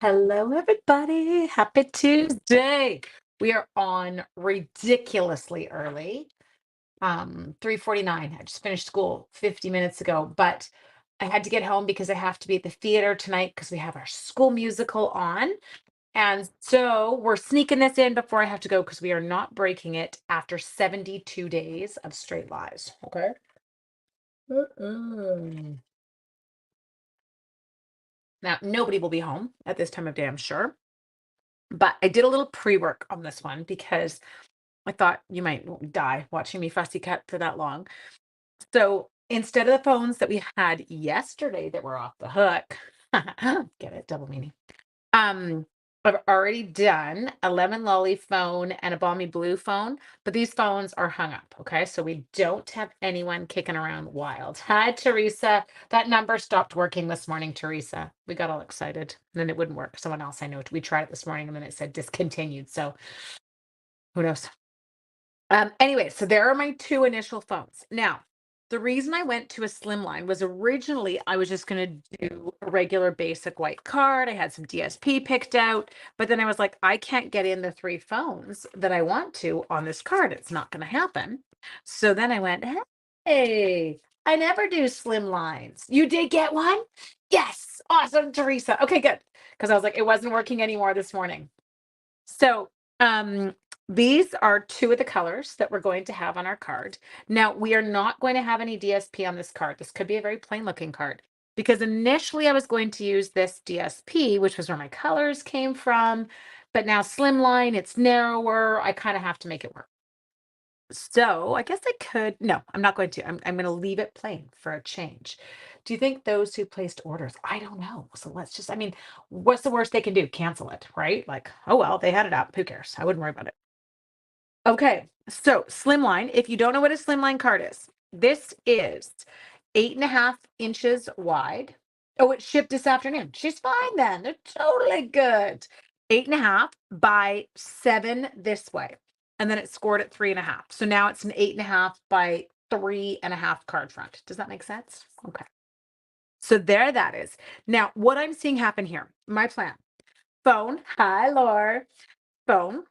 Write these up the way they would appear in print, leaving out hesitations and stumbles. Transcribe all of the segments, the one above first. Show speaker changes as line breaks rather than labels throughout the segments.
Hello, everybody. Happy Tuesday. We are on ridiculously early. 3:49. I just finished school 50 minutes ago, but I had to get home because I have to be at the theater tonight because we have our school musical on. And so we're sneaking this in before I have to go because we are not breaking it after 72 days of straight lives. Okay. Mm-mm. Now, nobody will be home at this time of day, I'm sure. But I did a little pre-work on this one because I thought you might die watching me fussy cut for that long. So instead of the phones that we had yesterday that were off the hook, get it, double meaning. Um, I've already done a lemon lolly phone and a balmy blue phone, but these phones are hung up. Okay, so we don't have anyone kicking around wild. Hi, Teresa. That number stopped working this morning, Teresa. We got all excited. And then it wouldn't work. Someone else I know. We tried it this morning and then it said discontinued. So who knows? Anyway, so there are my two initial phones. Now, the reason I went to a Slimline was originally I was just going to do a regular basic white card. I had some DSP picked out, but then I was like, I can't get in the three phones that I want to on this card. It's not going to happen. So then I went, hey, I never do Slimlines. You did get one? Yes. Awesome, Teresa. Okay, good. Because I was like, it wasn't working anymore this morning. So, these are two of the colors that we're going to have on our card. Now, we are not going to have any DSP on this card. This could be a very plain looking card because initially I was going to use this DSP, which was where my colors came from. But now Slimline, it's narrower. I kind of have to make it work. So I guess I could, no, I'm not going to. I'm going to leave it plain for a change. Do you think those who placed orders? I don't know. So let's just, I mean, what's the worst they can do? Cancel it, right? Like, oh, well, they had it up. Who cares? I wouldn't worry about it. Okay. So Slimline, if you don't know what a Slimline card is, this is 8.5 inches wide. Oh, it shipped this afternoon. She's fine then. They're totally good. 8.5 by 7 this way. And then it scored at 3.5. So now it's an 8.5 by 3.5 card front. Does that make sense? Okay. So there that is. Now, what I'm seeing happen here, my plan. Phone. Hi, Laura. Phone.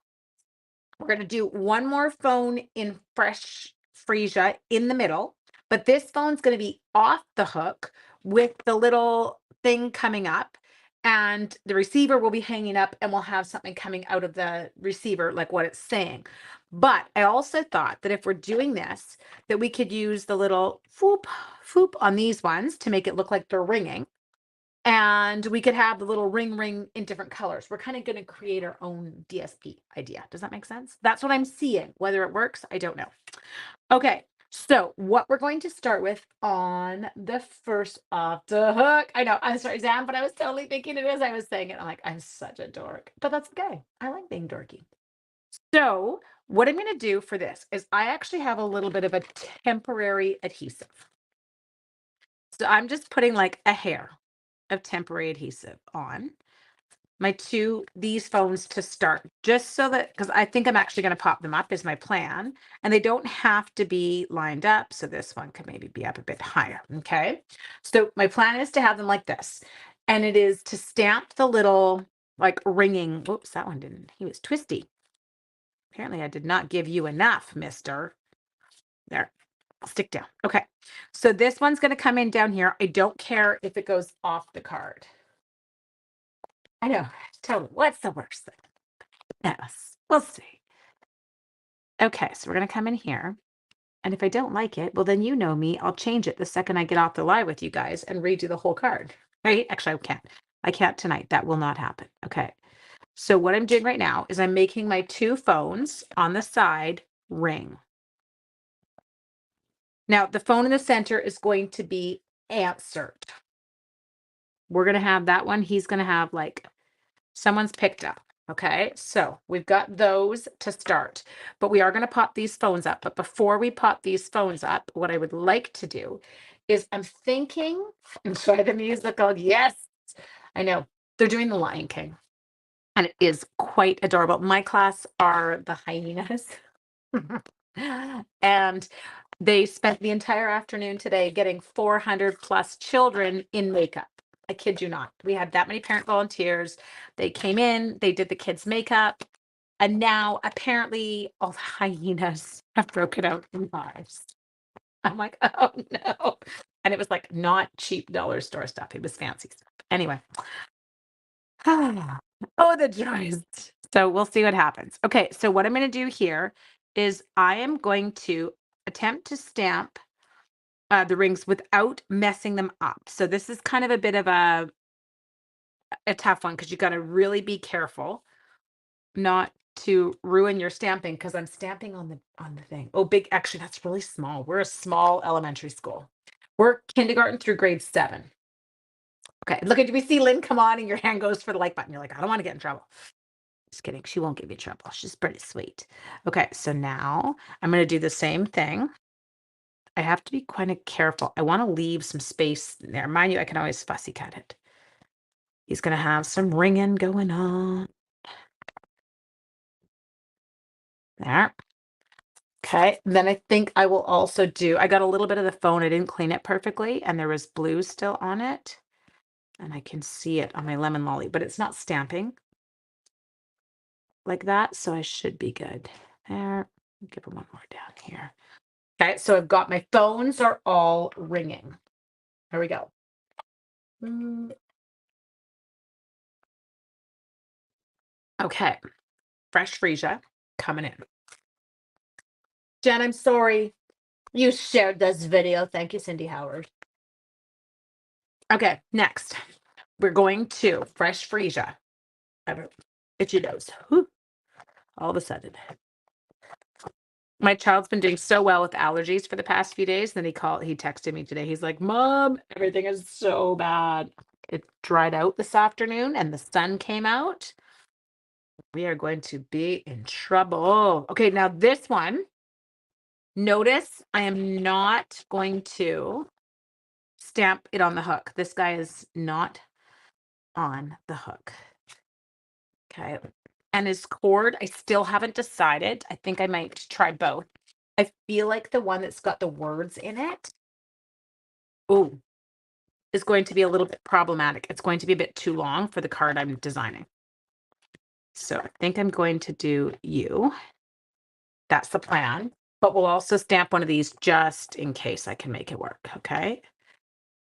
We're going to do one more phone in fresh freesia in the middle, but this phone's going to be off the hook with the little thing coming up, and the receiver will be hanging up, and we'll have something coming out of the receiver, like what it's saying. But I also thought that if we're doing this, that we could use the little foop, foop on these ones to make it look like they're ringing. And we could have the little ring in different colors. We're kind of going to create our own DSP idea. Does that make sense? That's what I'm seeing. Whether it works, I don't know. Okay. So what we're going to start with on the first off the hook. I know I'm sorry, Sam, but I was totally thinking it as I was saying it. I'm like, I'm such a dork, but that's okay. I like being dorky. So what I'm going to do for this is I actually have a little bit of a temporary adhesive. So I'm just putting like a hair of temporary adhesive on these phones to start, just so that, because I think I'm actually going to pop them up is my plan, and they don't have to be lined up. So this one could maybe be up a bit higher. Okay. So my plan is to have them like this, and it is to stamp the little like ringing. Whoops, that one didn't, he was twisty. Apparently I did not give you enough, mister. There. Stick down. Okay. So this one's going to come in down here. I don't care if it goes off the card. I know. Totally. What's the worst thing? Yes. We'll see. Okay. So we're going to come in here. And if I don't like it, well, then you know me. I'll change it the second I get off the live with you guys and redo the whole card. Right? Actually, I can't. I can't tonight. That will not happen. Okay. So what I'm doing right now is I'm making my two phones on the side ring. Now, the phone in the center is going to be answered. We're going to have that one. He's going to have like someone's picked up. Okay, so we've got those to start, but we are going to pop these phones up. But before we pop these phones up, what I would like to do is I'm thinking, enjoy the musical. Yes, I know they're doing The Lion King, and it is quite adorable. My class are the hyenas. And they spent the entire afternoon today getting 400 plus children in makeup. I kid you not. We had that many parent volunteers. They came in, they did the kids' makeup, and now apparently all the hyenas have broken out in hives. I'm like, oh no. And it was like not cheap dollar store stuff. It was fancy stuff. Anyway. Oh, the joys. So we'll see what happens. Okay, so what I'm going to do here is I am going to attempt to stamp the rings without messing them up. So this is kind of a bit of a tough one because you got to really be careful not to ruin your stamping because I'm stamping on the thing. Oh, big. Actually, that's really small. We're a small elementary school. We're kindergarten through grade 7. Okay, look at we see Lynn come on and your hand goes for the like button. You're like, I don't want to get in trouble. Just kidding. She won't give you trouble. She's pretty sweet. Okay, so now I'm going to do the same thing. I have to be kind of careful. I want to leave some space there. Mind you, I can always fussy cut it. He's going to have some ringing going on. There. Okay, then I think I will also do, I got a little bit of the phone. I didn't clean it perfectly, and there was blue still on it. And I can see it on my lemon lolly, but it's not stamping like that, so I should be good. There. Give her one more down here. Okay, so I've got my phones are all ringing. Here we go. Okay, fresh freesia coming in. Jen, I'm sorry you shared this video. Thank you, Cindy Howard. Okay, next we're going to fresh freesia. Itchy nose. Whew. All of a sudden. My child's been doing so well with allergies for the past few days. Then he texted me today. He's like, Mom, everything is so bad. It dried out this afternoon and the sun came out. We are going to be in trouble. Okay, now this one, notice I am not going to stamp it on the hook. This guy is not on the hook. Okay. And his cord, I still haven't decided. I think I might try both. I feel like the one that's got the words in it, ooh, is going to be a little bit problematic. It's going to be a bit too long for the card I'm designing. So I think I'm going to do you. That's the plan. But we'll also stamp one of these just in case I can make it work. Okay.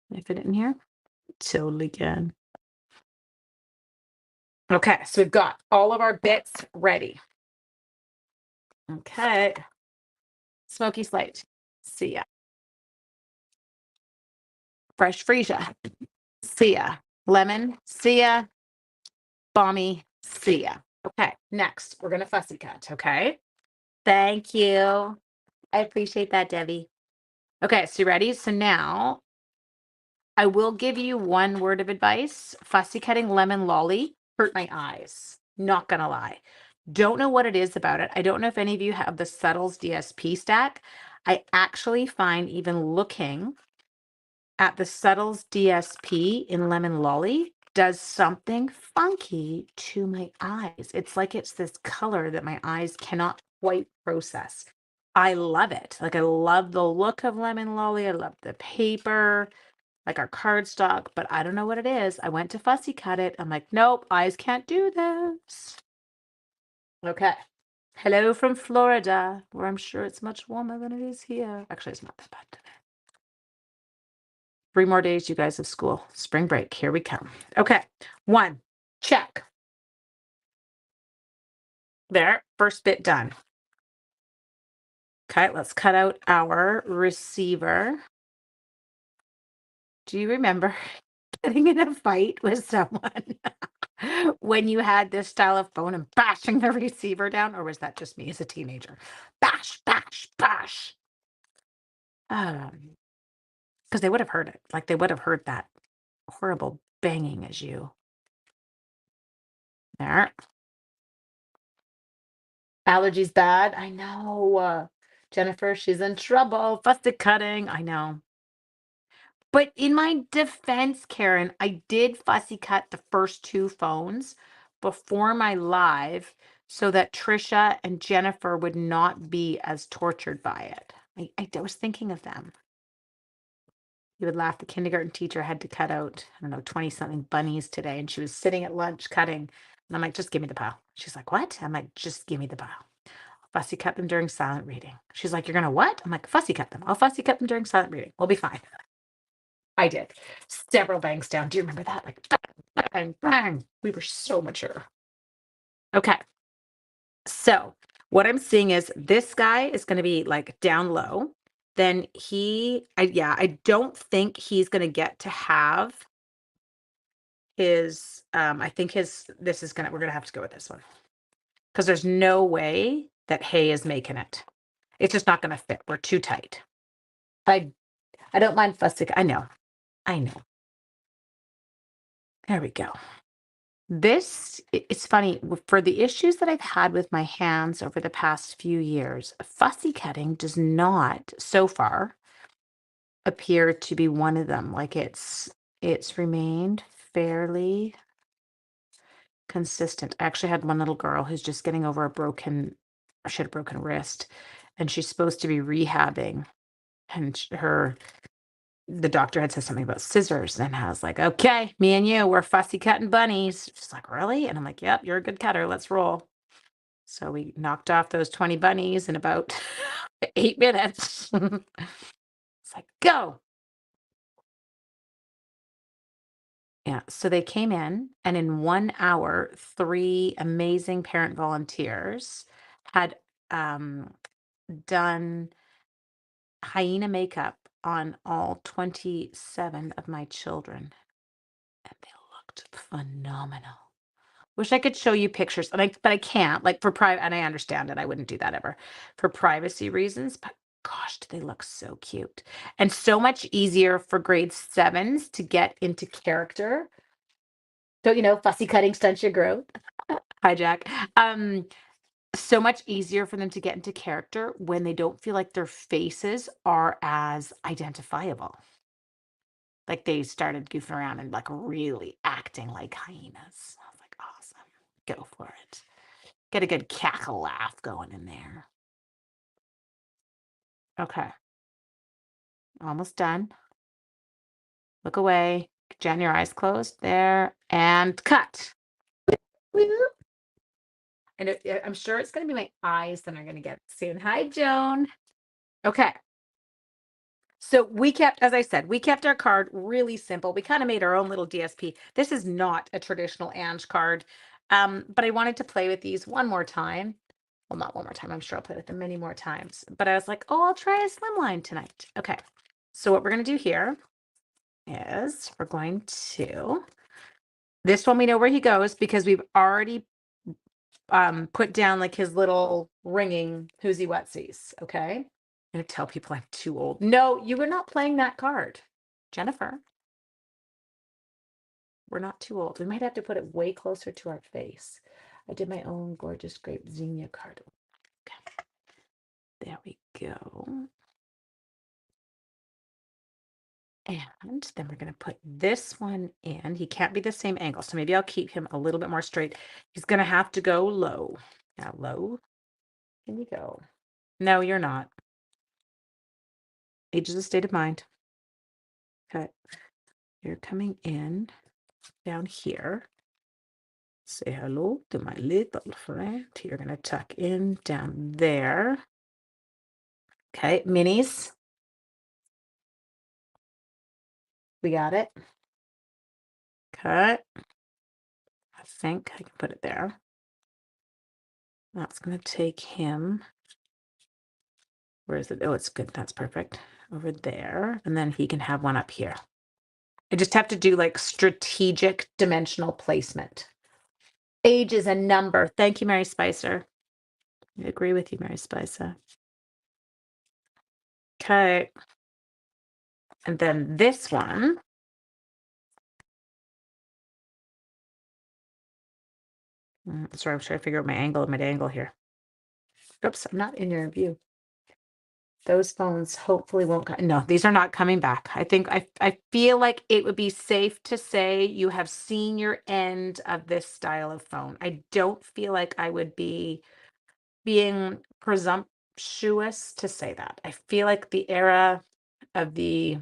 Can I fit it in here? Totally can. Okay. So we've got all of our bits ready. Okay. Smoky slate. See ya. Fresh freesia. See ya. Lemon. See ya. Balmy. See ya. Okay. Next, we're going to fussy cut. Okay. Thank you. I appreciate that, Debbie. Okay. So you ready? So now I will give you one word of advice. Fussy cutting lemon lolly hurt my eyes. Not gonna lie. Don't know what it is about it. I don't know if any of you have the Subtles DSP stack. I actually find even looking at the Subtles DSP in lemon lolly does something funky to my eyes. It's like it's this color that my eyes cannot quite process. I love it. Like I love the look of lemon lolly. I love the paper, like our cardstock, but I don't know what it is. I went to fussy cut it. I'm like, nope, eyes can't do this. Okay. Hello from Florida, where I'm sure it's much warmer than it is here. Actually, it's not that bad today. 3 more days, you guys have school. Spring break, here we come. Okay, 1, check. There, first bit done. Okay, let's cut out our receiver. Do you remember getting in a fight with someone when you had this style of phone and bashing the receiver down? Or was that just me as a teenager? Bash, bash, bash. Because they would have heard it. Like they would have heard that horrible banging as you. There. Allergies bad. I know. Jennifer, she's in trouble. Fussy cutting. I know. But in my defense, Karen, I did fussy cut the first 2 phones before my live so that Trisha and Jennifer would not be as tortured by it. I was thinking of them. He would laugh. The kindergarten teacher had to cut out, I don't know, 20 something bunnies today. And she was sitting at lunch cutting. And I'm like, just give me the pile. She's like, what? I'm like, just give me the pile. Fussy cut them during silent reading. She's like, you're going to what? I'm like, fussy cut them. I'll fussy cut them during silent reading. We'll be fine. I did. Several bangs down. Do you remember that? Like, bang, bang, bang. We were so mature. Okay. So what I'm seeing is this guy is going to be like down low. Then I don't think he's going to get to have his, I think we're going to have to go with this one because there's no way that hay is making it. It's just not going to fit. We're too tight. I, I don't mind fussy. I know. There we go. It's funny for the issues that I've had with my hands over the past few years, fussy cutting does not so far appear to be one of them. Like it's remained fairly consistent. I actually had one little girl who's just getting over she had a broken wrist, and she's supposed to be rehabbing, and the doctor had said something about scissors, and I was like, okay, me and you, we're fussy cutting bunnies. She's like, really? And I'm like, yep, you're a good cutter. Let's roll. So we knocked off those 20 bunnies in about 8 minutes. It's like, go. Yeah. So they came in, and in 1 hour, 3 amazing parent volunteers had done hyena makeup on all 27 of my children, and they looked phenomenal. Wish I could show you pictures, but I can't. Like for private, and I understand it. I wouldn't do that ever for privacy reasons. But gosh, do they look so cute and so much easier for grade sevens to get into character. Don't you know, fussy cutting stunts your growth. Hi, Jack. So much easier for them to get into character when they don't feel like their faces are as identifiable. Like they started goofing around and like really acting like hyenas. I was like, awesome. Go for it. Get a good cackle laugh going in there. Okay. Almost done. Look away. Jen, your eyes closed. There. And cut. Woo. And I'm sure it's going to be my eyes that are going to get it soon. Hi, Joan. Okay. So as I said, we kept our card really simple. We kind of made our own little DSP. This is not a traditional Ange card, but I wanted to play with these one more time. Well, not one more time. I'm sure I'll play with them many more times. But I was like, oh, I'll try a Slimline tonight. Okay. So what we're going to do here is we're going to, this one we know where he goes because we've already put down like his little ringing who's he whatsies. Okay. I'm going to tell people I'm too old. No, you were not playing that card, Jennifer. We're not too old. We might have to put it way closer to our face. I did my own gorgeous grape zinnia card. Okay. There we go. And then we're going to put this one in. He can't be the same angle, so maybe I'll keep him a little bit more straight. He's going to have to go low. Now, low. Can you go? No, you're not. Age is a state of mind. Okay. You're coming in down here. Say hello to my little friend. You're going to tuck in down there. Okay, minis. We got it. Cut. I think I can put it there. That's going to take him. Where is it? Oh, it's good. That's perfect. Over there. And then he can have one up here. I just have to do like strategic dimensional placement. Age is a number. Thank you, Mary Spicer. I agree with you, Mary Spicer. Okay. And then this one. Sorry, I'm trying to figure out my angle here. Oops, I'm not in your view. Those phones hopefully won't come. No, these are not coming back. I feel like it would be safe to say you have seen your end of this style of phone. I don't feel like I would be being presumptuous to say that. I feel like the era of the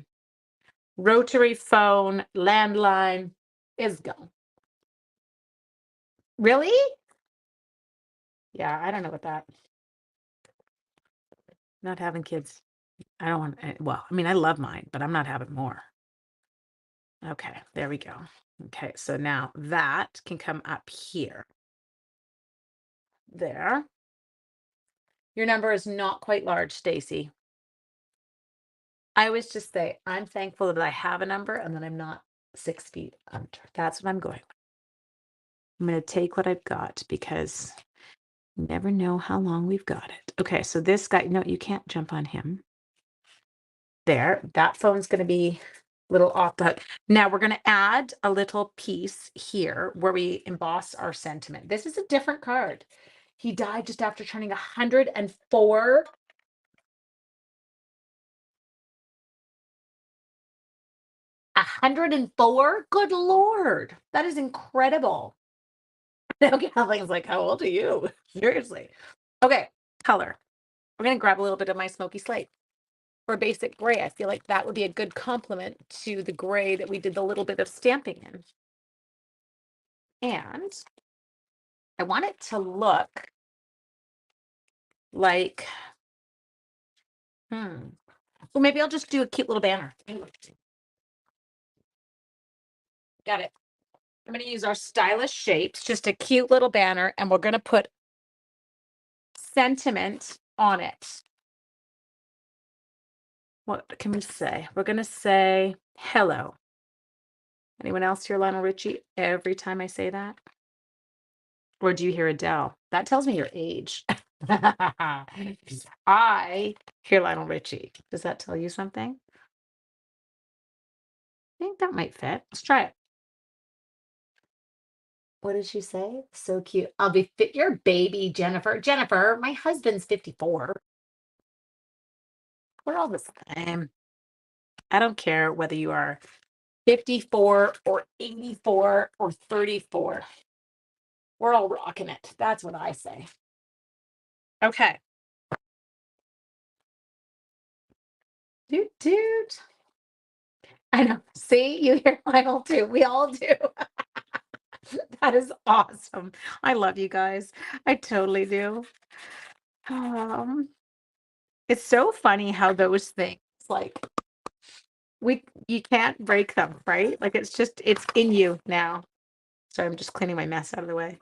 Rotary phone, landline is gone. Really? Yeah, I don't know what that. Not having kids. I don't want, well, I mean, I love mine, but I'm not having more. Okay, there we go. Okay, so now that can come up here. There. Your number is not quite large, Stacy. I always just say, I'm thankful that I have a number and that I'm not 6 feet under. That's what I'm going with. I'm going to take what I've got because you never know how long we've got it. Okay, so this guy, no, you can't jump on him. There, that phone's going to be a little off the hook. Now we're going to add a little piece here where we emboss our sentiment. This is a different card. He died just after turning 104. 104? Good Lord. That is incredible. Okay, Kathleen's like, how old are you? Seriously. Okay, color. We're going to grab a little bit of my smoky slate for basic gray. I feel like that would be a good complement to the gray that we did the little bit of stamping in. And I want it to look like, well, maybe I'll just do a cute little banner. Got it. I'm going to use our stylish shapes, just a cute little banner, and we're going to put sentiment on it. What can we say? We're going to say hello. Anyone else hear Lionel Richie every time I say that? Or do you hear Adele? That tells me your age. I hear Lionel Richie. Does that tell you something? I think that might fit. Let's try it. What did she say? So cute. I'll be fit your baby, Jennifer. Jennifer, my husband's 54. We're all the same. I don't care whether you are 54 or 84 or 34. We're all rocking it. That's what I say. Okay. Doot doot. I know. See, you hear Lionel too. We all do. That is awesome. I love you guys. I totally do. Um, it's so funny how those things like you can't break them, right? Like it's in you now. Sorry, I'm just cleaning my mess out of the way.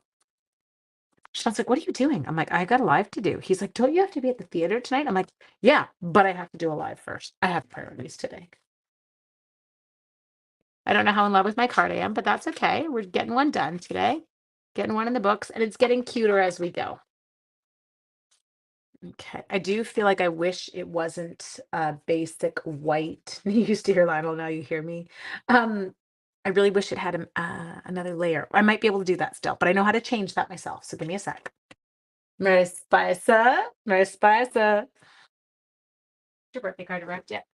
Sean's like, what are you doing? I'm like, I got a live to do. He's like, don't you have to be at the theater tonight? I'm like, yeah, but I have to do a live first. I have priorities today. I don't know how in love with my card I am, but that's okay. We're getting one done today, getting one in the books, and it's getting cuter as we go. Okay, I do feel like I wish it wasn't basic white. You used to hear Lionel, now you hear me. I really wish it had another layer. I might be able to do that still, but I know how to change that myself. So give me a sec. Mary Spicer, Mary Spicer. Your birthday card arrived yet?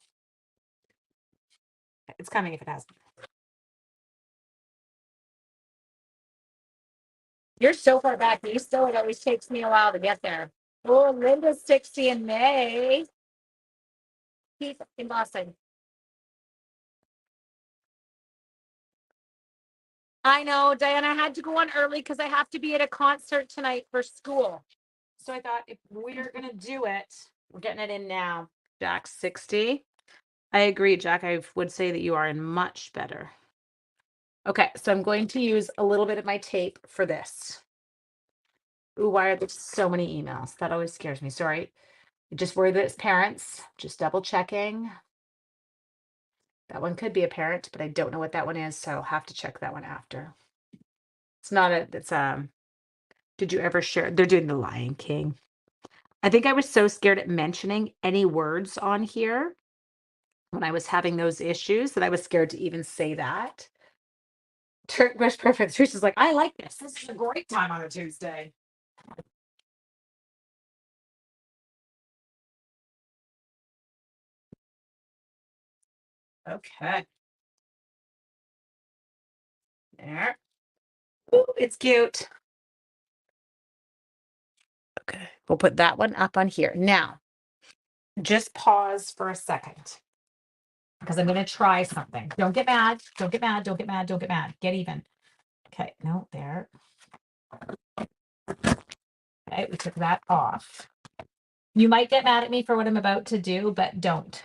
It's coming if it hasn't. You're so far back. You still, it always takes me a while to get there. Oh, Linda's 60 in May. Keith in Boston. I know, Diana, I had to go on early because I have to be at a concert tonight for school. So I thought if we're going to do it, we're getting it in now. Jack 60. I agree, Jack. I would say that you are in much better. Okay, so I'm going to use a little bit of my tape for this. Ooh, why are there so many emails? That always scares me. Sorry. Just worry that it's parents. Just double checking. That one could be a parent, but I don't know what that one is, so I'll have to check that one after. It's not did you ever share? They're doing the Lion King. I think I was so scared at mentioning any words on here when I was having those issues that I was scared to even say that. Turkish Perfect. Teresa's like, I like this. This is a great time on a Tuesday. Okay. There. Ooh, it's cute. Okay. We'll put that one up on here. Now, just pause for a second. because I'm going to try something. Don't get mad. Don't get mad. Don't get mad. Don't get mad. Get even. Okay. No, there. Okay. We took that off. You might get mad at me for what I'm about to do, but don't.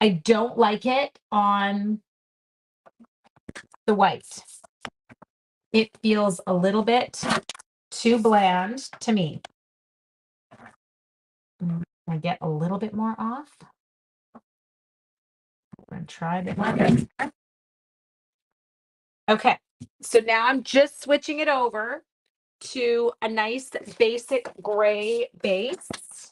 I don't like it on the white. It feels a little bit too bland to me. I get a little bit more off. I'm going to try a bit more. Okay, so now I'm just switching it over to a nice basic gray base.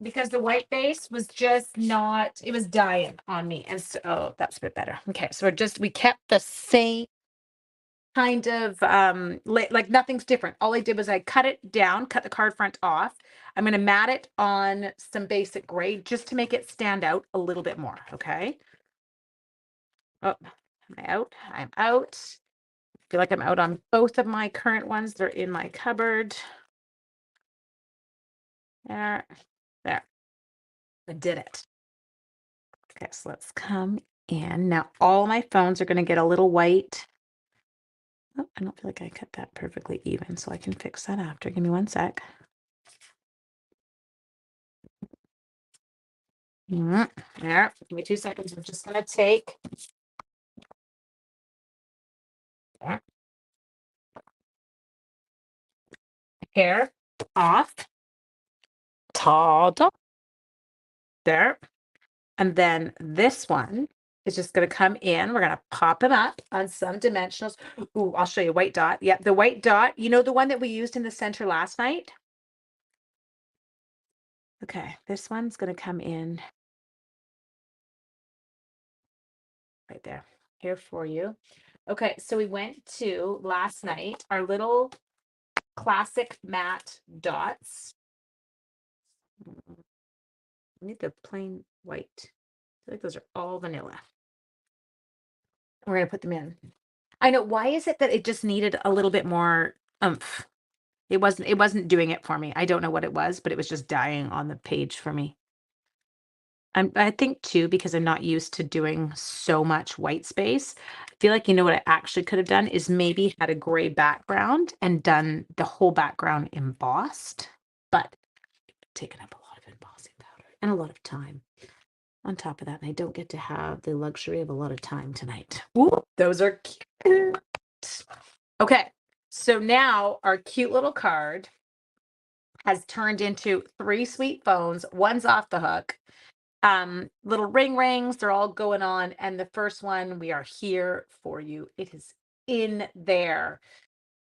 Because the white base was just not, it was dying on me. And so, oh, that's a bit better. Okay, so we kept the same kind of, like nothing's different. All I did was I cut it down, cut the card front off. I'm going to mat it on some basic gray just to make it stand out a little bit more. Okay. Oh, am I out? I'm out. I feel like I'm out on both of my current ones. They're in my cupboard. There. I did it. Okay, so let's come in. Now all my phones are going to get a little white. Oh, I don't feel like I cut that perfectly even, so I can fix that after. Give me one sec. There, give me 2 seconds. I'm just going to take hair off. There. And then this one is just going to come in. We're going to pop him up on some dimensionals. Ooh, I'll show you white dot. Yeah, the white dot, you know, the one that we used in the center last night? Okay, this one's going to come in right there here for you. Okay, so we went to last night, our little classic matte dots. I need the plain white. I feel like those are all vanilla. We're going to put them in. I know. Why is it that it just needed a little bit more oomph? It wasn't doing it for me. I don't know what it was, but it was just dying on the page for me. I think too, because I'm not used to doing so much white space. I feel like, you know what I actually could have done is maybe had a gray background and done the whole background embossed, but taken up a lot of embossing powder and a lot of time on top of that. And I don't get to have the luxury of a lot of time tonight. Ooh, those are cute. Okay, so now our cute little card has turned into 3 sweet phones. One's off the hook. Little rings, they're all going on. And the first one, we are here for you. It is in there.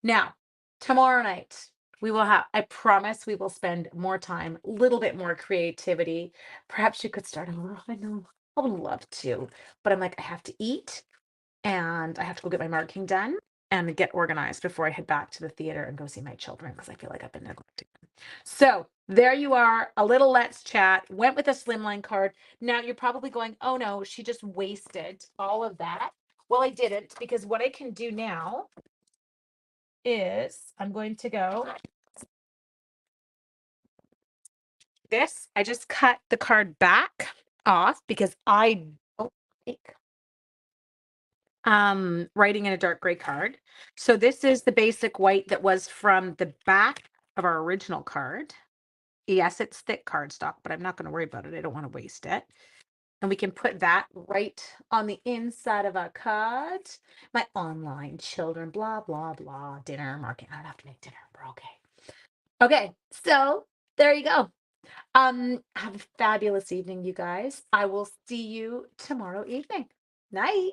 Now, tomorrow night, I promise we will spend more time, a little bit more creativity. Perhaps you could start a little, I know, I would love to, but I'm like, I have to eat and I have to go get my marking done and get organized before I head back to the theater and go see my children because I feel like I've been neglecting them. So there you are, a little let's chat. Went with a Slimline card. Now you're probably going, oh no, she just wasted all of that. Well, I didn't, because what I can do now is I'm going to go this. I just cut the card back off because I don't like writing in a dark gray card. So this is the basic white that was from the back of our original card. Yes, it's thick cardstock, but I'm not going to worry about it. I don't want to waste it. And we can put that right on the inside of our card. My online children, blah, blah, blah, dinner, marking. I don't have to make dinner. We're okay. Okay, so there you go. Have a fabulous evening, you guys. I will see you tomorrow evening. Night.